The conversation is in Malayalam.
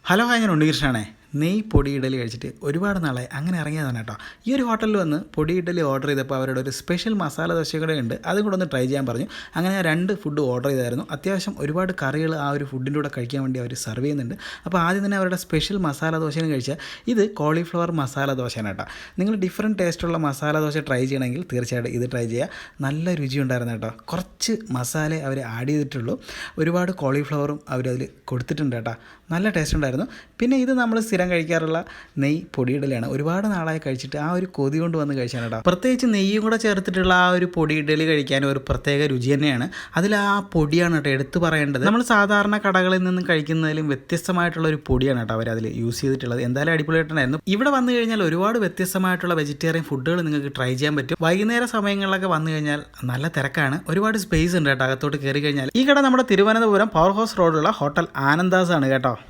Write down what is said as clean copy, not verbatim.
ഹലോ ഹായ്, ഞാൻ ഉണ്ണികൃഷ്ണനാണേ. നെയ് പൊടി ഇഡലി കഴിച്ചിട്ട് ഒരുപാട് നാളായി. അങ്ങനെ ഇറങ്ങിയതാണ് കേട്ടോ. ഈ ഒരു ഹോട്ടലിൽ വന്ന് പൊടി ഇഡലി ഓർഡർ ചെയ്തപ്പോൾ അവരുടെ ഒരു സ്പെഷ്യൽ മസാല ദോശ കൂടെ ഉണ്ട്, അതും കൂടെ ഒന്ന് ട്രൈ ചെയ്യാൻ പറഞ്ഞു. അങ്ങനെ ഞാൻ 2 ഫുഡ് ഓർഡർ ചെയ്തായിരുന്നു. അത്യാവശ്യം ഒരുപാട് കറികൾ ആ ഒരു ഫുഡിൻ്റെ കൂടെ കഴിക്കാൻ വേണ്ടി അവർ സെർവ് ചെയ്യുന്നുണ്ട്. അപ്പോൾ ആദ്യം തന്നെ അവരുടെ സ്പെഷ്യൽ മസാല ദോശയും കഴിച്ചാൽ ഇത് കോളിഫ്ലവർ മസാല ദോശയാണ് കേട്ടോ. നിങ്ങൾ ഡിഫറെൻറ്റ് ടേസ്റ്റുള്ള മസാല ദോശ ട്രൈ ചെയ്യണമെങ്കിൽ തീർച്ചയായിട്ടും ഇത് ട്രൈ ചെയ്യുക. നല്ല രുചി ഉണ്ടായിരുന്നു കേട്ടോ. കുറച്ച് മസാല അവർ ആഡ് ചെയ്തിട്ടുള്ളൂ, ഒരുപാട് കോളിഫ്ലവറും അവരതിൽ കൊടുത്തിട്ടുണ്ട് കേട്ടോ. നല്ല ടേസ്റ്റ് ഉണ്ടായിരുന്നു. പിന്നെ ഇത് നമ്മൾ സ്ഥിരം കഴിക്കാറുള്ള നെയ് പൊടിയിടലാണ്. ഒരുപാട് നാളായി കഴിച്ചിട്ട് ആ ഒരു കൊതി കൊണ്ട് വന്ന് കഴിച്ചാണ് കേട്ടോ. പ്രത്യേകിച്ച് നെയ്യും കൂടെ ചേർത്തിട്ടുള്ള ആ ഒരു പൊടിയിടലി കഴിക്കാൻ ഒരു പ്രത്യേക രുചി തന്നെയാണ്. അതിൽ ആ പൊടിയാണ് കേട്ടോ എടുത്തു പറയേണ്ടത്. നമ്മൾ സാധാരണ കടകളിൽ നിന്നും കഴിക്കുന്നതിലും വ്യത്യസ്തമായിട്ടുള്ള ഒരു പൊടിയാണ് കേട്ടോ അവരതിൽ യൂസ് ചെയ്തിട്ടുള്ളത്. എന്തായാലും അടിപൊളിയായിട്ടുണ്ടായിരുന്നു. ഇവിടെ വന്നു കഴിഞ്ഞാൽ ഒരുപാട് വ്യത്യസ്തമായിട്ടുള്ള വെജിറ്റേറിയൻ ഫുഡുകൾ നിങ്ങൾക്ക് ട്രൈ ചെയ്യാൻ പറ്റും. വൈകുന്നേര സമയങ്ങളിലൊക്കെ വന്നു കഴിഞ്ഞാൽ നല്ല തിരക്കാണ്, ഒരുപാട് സ്പേസ് ഉണ്ട് കേട്ടോ അകത്തോട്ട് കയറി കഴിഞ്ഞാൽ. ഈ കട നമ്മുടെ തിരുവനന്തപുരം പവർ ഹൗസ് റോഡിലുള്ള ഹോട്ടൽ ആനന്ദാസ് ആണ് കേട്ടോ.